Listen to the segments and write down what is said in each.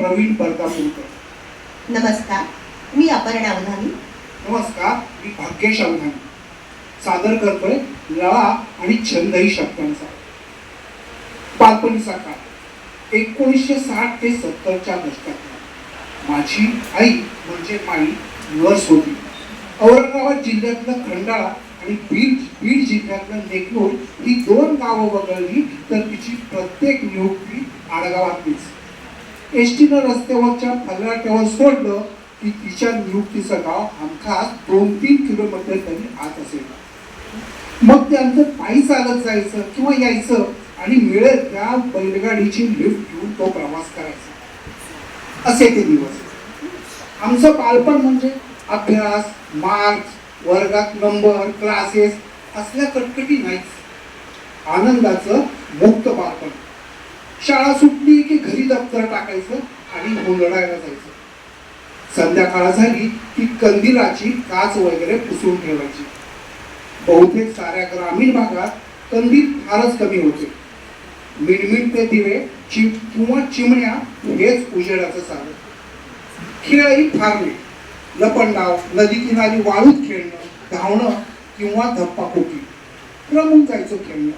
प्रवीण परदापूरकर. नमस्कार, मी अपर्णा अवधानी. नमस्कार, मी भाग्येश अवधानी. सादर करतोय लळा आणि छंदही शब्दांचा. बालपणीचा काळ 1960 ते 70च्या दशकात. माझी आई म्हणजे माई नर्स होती. औरंगाबाद जिल्ह्यातलं खंडाळा आणि बीड जिल्ह्यातलं नेकनूर ही 2 गावं वगळली तर तिची प्रत्येक नियुक्ती आडगावातलीच. एसटीनं रस्त्यावरच्या फलाट्यावर सोडलं की तिच्या नियुक्तीचं गाव हमखास 2-3 किलोमीटर तरी आत असेल. मग त्यांचं पायी चालत जायचं किंवा यायचं आणि मिळेल त्या बैलगाडीची लिफ्ट घेऊन तो प्रवास करायचा. असे ते दिवस. आमचं बालपण म्हणजे अभ्यास, मार्क्स, वर्गात नंबर, क्लासेस असल्या कटकटी नाहीच. आनंदाचं मुक्त बालपण. शाळा सुटली की घरी दप्तर टाकायचं आणि हुंदडायला जायचं. संध्याकाळ झाली की कंदिलाची काच वगैरे पुसून ठेवायची. बहुतेक साऱ्या ग्रामीण भागात कंदील फारच कमी होते. मिणमिणते दिवे किंवा चिमण्या हेच उजेडाचं साधन. खेळही फार नाही. लपंडाव, नदी किनारी वाळूत खेळणं, धावणं किंवा धप्पाकोटी रमून जायचं खेळणं.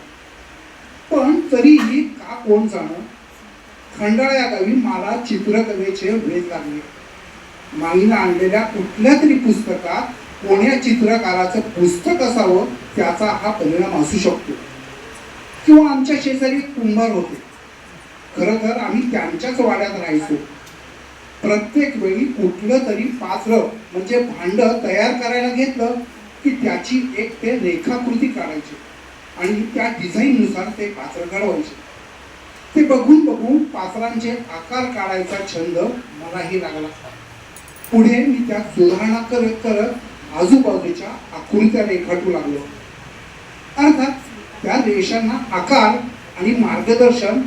पण तरीही का कोण जाणं, खंडाळा या गावी मला चित्रकलेचे वेध लागले. माईनं आणलेल्या कुठल्या तरी पुस्तकात कोण्या चित्रकाराचं पुस्तक असावं त्याचा हा परिणाम असू शकतो. किंवा आमच्या शेजारी कुंभार होते. खरं तर आम्ही त्यांच्याच वाड्यात राहायचो. प्रत्येक वेळी कुठलं तरी पात्र म्हणजे भांड तयार करायला घेतलं की त्याची एक ते रेखाकृती काढायची आणि त्या डिझाईननुसार ते पात्र घडवायचे. ते बघून बघून पात्रांचे आकार काढायचा छंद मलाही लागला. पुढे मी त्यात सुधारणा करत करत आजूबाजूच्या आकृत्या रेखाटू लागलो. अर्थात त्या रेषांना आकार आणि मार्गदर्शन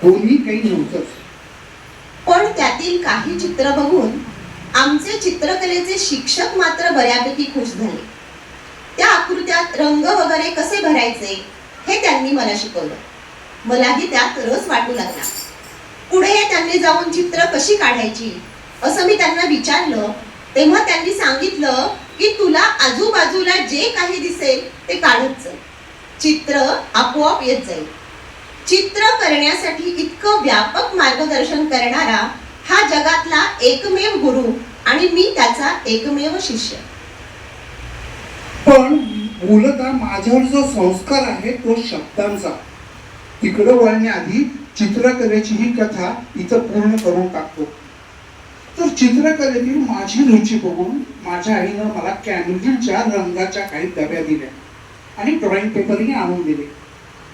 दोन्ही काही नव्हतंच. पण त्यातील काही चित्र बघून आमचे चित्रकलेचे शिक्षक मात्र बऱ्यापैकी खुश झाले. त्या आकृत्यात रंग वगैरे कसे भरायचे हे त्यांनी मला शिकवलं. मलाही त्यात रस वाटू लागला. पुढे त्यांनी जाऊन चित्र कशी काढायची असं मी त्यांना विचारलं तेव्हा त्यांनी सांगितलं की तुला आजूबाजूला जे काही दिसेल ते काढत जा. चित्र आपोआप येत जाईल. चित्र करण्यासाठी इतकं व्यापक मार्गदर्शन करणारा हा जगातला एकमेव गुरु आणि मी त्याचा एकमेव शिष्य. पण मूलतः माझ्यावर जो संस्कार आहे तो शब्दांचा. तिकडं वळण्याआधी चित्रकलेची ही कथा इथं पूर्ण करून टाकतो. तर चित्रकलेतील माझी रुची बघून माझ्या आईनं मला कॅनव्हासच्या रंगाच्या काही डब्या दिल्या आणि ड्रॉइंग पेपरही आणून दिले.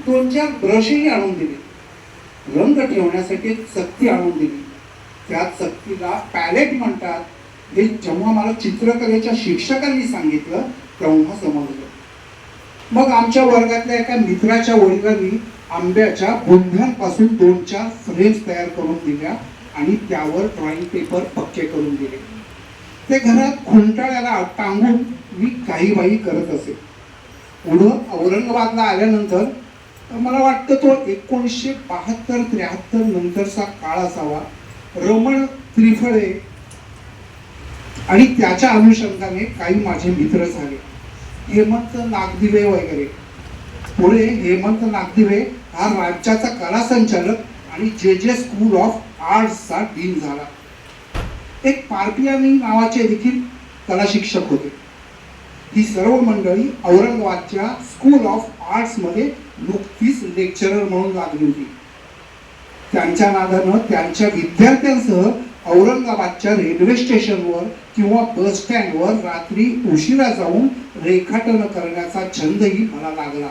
2-4 ब्रशही आणून दिले. रंग ठेवण्यासाठी चकती आणून दिली. त्या चकतीला पॅलेट म्हणतात हे जेव्हा मला चित्रकलेच्या शिक्षकांनी सांगितलं तेव्हा समजलं. मग आमच्या वर्गातल्या एका मित्राच्या वडिलांनी आंब्याच्या बुंध्यांपासून 2-4 फ्रेम्स तयार करून दिल्या आणि त्यावर ड्रॉइंग पेपर पक्के करून दिले. ते घरात खुंटाळ्याला टांगून मी काही बाई करत असे. पुढं औरंगाबादला आल्यानंतर मला वाटतं तो 1972-73 नंतरचा काळ असावा. रमण त्रिफळे आणि त्याच्या अनुषंगाने काही माझे मित्र झाले. हेमंत नागदिवे वगैरे. पुढे हेमंत नागदिवे हा राज्याचा कला संचालक आणि जे स्कूल ऑफ आर्ट्सचा डीन झाला. एक पारपियानी नावाचे देखील कला शिक्षक होते. ही सर्व मंडळी औरंगाबादच्या स्कूल ऑफ आर्ट्समध्ये नुकतीच लेक्चरर म्हणून लागली होती. त्यांच्या नादानं त्यांच्या विद्यार्थ्यांसह औरंगाबादच्या रेल्वे स्टेशनवर किंवा बस स्टँडवर रात्री उशिरा जाऊन रेखाटन करण्याचा छंदही मला लागला.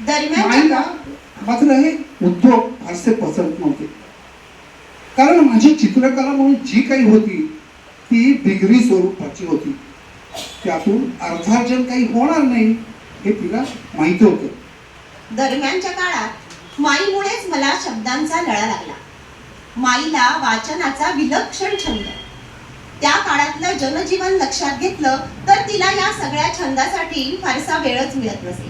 दरम्यान मात्र हे उद्योग फारसे पसंत नव्हते. कारण माझी चित्रकला म्हणून जी काही होती ती बिगरी स्वरूपाची होती. त्यातून अर्थार्जन काही होणार नाही हे तिला माहिती होतं. दरम्यानच्या काळात माईमुळेच मला शब्दांचा लळा लागला. माईला वाचनाचा विलक्षण छंद. त्या काळातलं जनजीवन लक्षात घेतलं तर तिला या सगळ्या छंदासाठी फारसा वेळच मिळत नसे.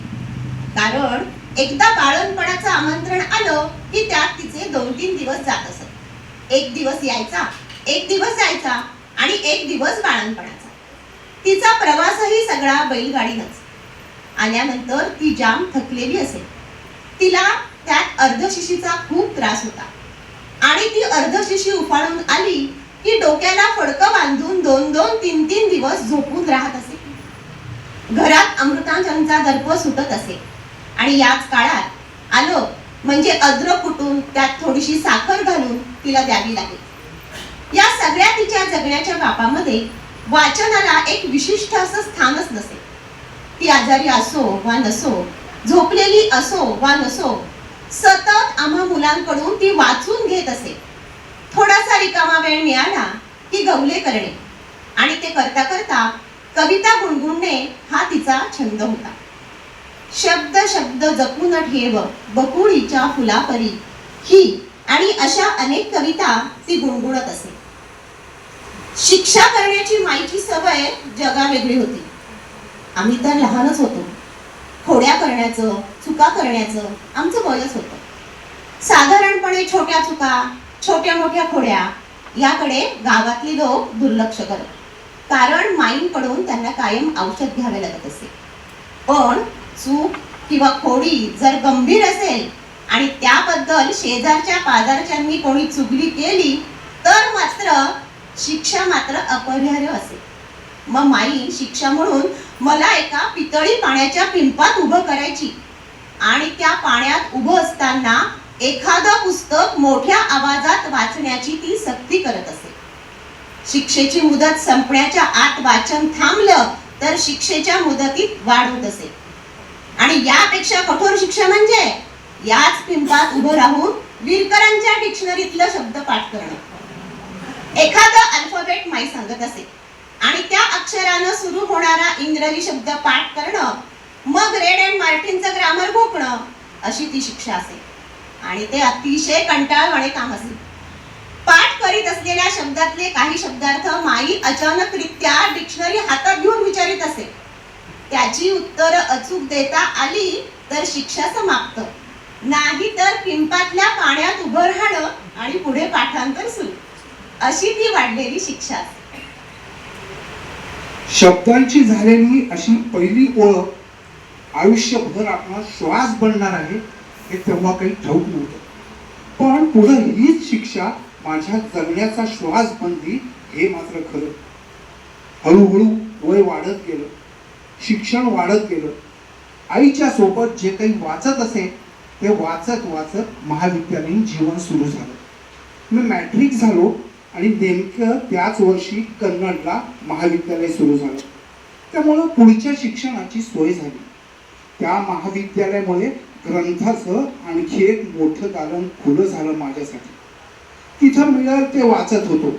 कारण एकदा बाळणपणाचं आमंत्रण आलं की त्यात तिचे 2-3 दिवस जात असत. एक दिवस यायचा, एक दिवस जायचा आणि एक दिवस बाळणपणाचा. तिचा प्रवासही सगळा बैलगाडीनच. आल्यानंतर ती जाम थकलेली असेल. तिला त्यात अर्धशिशीचा खूप त्रास होता आणि ती अर्धशिशी उफाळून आली की डोक्याला फडकं बांधून 2-2, 3-3 दिवस झोपून राहत असे. घरात अमृतांजनचा दर्प सुटत असे आणि याच काळात आलं म्हणजे अद्रक कुटून त्यात थोडीशी साखर घालून तिला द्यावी लागेल. या सगळ्या तिच्या जगण्याच्या बापामध्ये वाचनाला एक विशिष्ट असं स्थानच नसे. ती आजारी असो वा नसो, झोपलेली असो वा नसो, सतत आम्हा मुलांकडून ती वाचून घेत असे. थोडासा रिकामा वेळ मिळाला की गवले करणे आणि ते करता करता कविता गुणगुणणे हा तिचा छंद होता. शब्द शब्द जपून ठेव बकुळीच्या फुलापरी ही आणि अशा अनेक कविता ती गुणगुणत असे. शिक्षा करण्याची माईची सवय जगावेगळी होती. आम्ही तर लहानच होतो. खोड्या करण्याचं, चुका करण्याचं आमचं वयच होतं. साधारणपणे छोट्या चुका, छोट्या मोठ्या खोड्या याकडे गावातली लोक दुर्लक्ष करत, कारण माईंकडून त्यांना कायम औषध घ्यावे लागत असे. पण चूक किंवा खोडी जर गंभीर असेल आणि त्याबद्दल शेजारच्या पाजारच्यांनी कोणी चुगली केली तर मात्र शिक्षा मात्र अपरिहार्य असे. मग माई शिक्षा म्हणून मला एका पितळी पाण्याच्या पिंपात उभं करायची आणि त्या पाण्यात उभं असताना एखादं पुस्तक मोठ्या आवाजात वाचण्याची ती सक्ती करत असे. शिक्षेची मुदत संपण्याच्या आत वाचन थांबलं तर शिक्षेच्या मुदतीत वाढ होत असे. आणि यापेक्षा कठोर शिक्षा म्हणजे याच पिंपात उभं राहून विरकरांच्या डिक्शनरीतलं शब्द पाठ करणं. एखादं अल्फाबेट माई सांगत असे आणि त्या अक्षरानं सुरू होणारा इंग्रजी शब्द पाठ करणं, मग रेड अँड मार्टिनचं ग्रामर घोकणं, अशी ती शिक्षा असे. आणि ते अतिशय कंटाळवाणे काम असे. पाठ करीत असलेल्या शब्दातले काही शब्दार्थ माई अचानकरित्या डिक्शनरी हातात घेऊन विचारित असे. त्याची उत्तर अचूक देता आली तर शिक्षा समाप्त, नाही तर पिंपातल्या पाण्यात उभं राहणं आणि पुढे पाठांतर सुरू, अशी ती वाढलेली शिक्षा असते. शब्दांची झालेली अशी पहिली ओळख आयुष्यभर आपला श्वास बनणार आहे हे तेव्हा काही ठाऊक नव्हतं. पण पुढे हीच शिक्षा माझ्या जगण्याचा श्वास बनली हे मात्र खरं. हळूहळू वय वाढत गेलं, शिक्षण वाढत गेलं. आईच्या सोबत जे काही वाचत असे ते वाचत वाचत महाविद्यालयीन जीवन सुरू झालं. मी मॅट्रिक झालो आणि नेमकं त्याच वर्षी कन्नडला महाविद्यालय सुरू झालं. त्यामुळं पुढच्या शिक्षणाची सोय झाली. त्या महाविद्यालयामुळे ग्रंथाचं आणखी एक मोठं दालन खुलं झालं माझ्यासाठी. तिथं मिळेल ते वाचत होतो,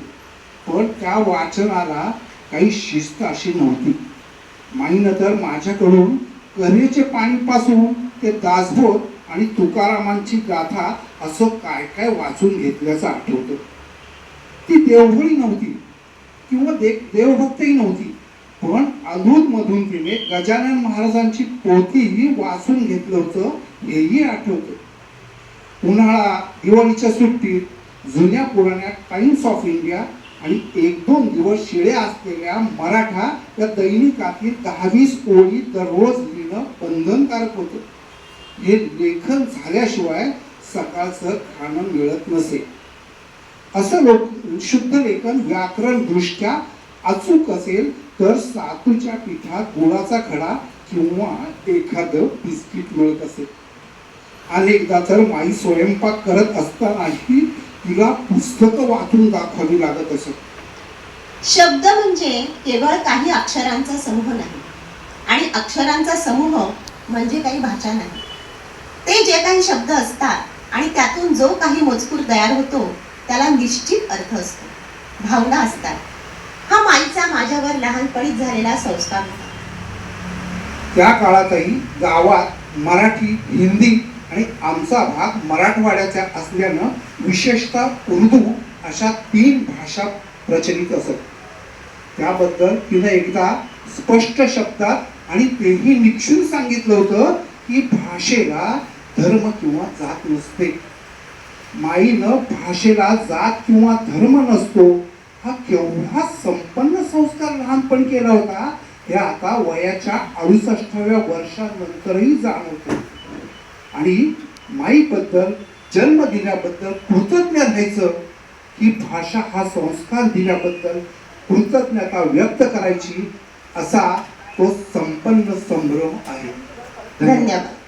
पण त्या वाचनाला काही शिस्त अशी नव्हती. माईनं तर माझ्याकडून कऱ्हेचे पाणीपासून ते दासबोध आणि तुकारामांची गाथा असं काय काय वाचून घेतल्याचं आठवतं. ती देवभळी नव्हती किंवा देवभक्तही नव्हती, पण अधूनमधून तिने गजानन महाराजांची पोथी वाचून घेतलं होतं हेही आठवतं. उन्हाळा दिवाळीच्या सुट्टीत जुन्या पुराण्या टाइम्स ऑफ इंडिया आणि 1-2 दिवस शिळे असलेल्या मराठा या दैनिकातील 10-20 ओळी दररोज लिहिणं बंधनकारक होतं. हे लेखन झाल्याशिवाय सकाळचं खाणं मिळत नसे. असं शुद्ध लेखन व्याकरण दृष्ट्या अचूक असेल तर सातूच्या पिठात गुळाचा खडा किंवा एखादं बिस्किट मिळत असेल. अनेकदा तर माई स्वयंपाक करत असतानाही तिला पुस्तकं वाचून दाखवावी लागत असत. शब्द म्हणजे केवळ काही अक्षरांचा समूह नाही आणि अक्षरांचा समूह म्हणजे काही भाषा नाही. ते जे काही शब्द असतात आणि त्यातून जो काही मजकूर तयार होतो त्याला निश्चित अर्थ असतो, भावना असतात. हा माईचा माझ्यावर लहानपणीच झालेला संस्कार होता. त्या काळातही गावात मराठी, हिंदी आणि आमचा भाग मराठवाड्याचा असल्यानं विशेषतः उर्दू अशा 3 भाषा प्रचलित असत. त्याबद्दल तिनं एकदा स्पष्ट शब्दात आणि तेही निक्षून सांगितलं होतं की भाषेला धर्म किंवा जात नसते. माईनं भाषेला जात किंवा धर्म नसतो हा केवढा संपन्न संस्कार लहानपण केला होता हे आता वयाच्या 68व्या वर्षानंतरही जाणवतो. आणि माईबद्दल जन्म दिल्याबद्दल कृतज्ञ राहायचं, ही भाषा हा संस्कार दिल्याबद्दल कृतज्ञता व्यक्त करायची, असा तो संपन्न संभ्रम आहे. धन्यवाद.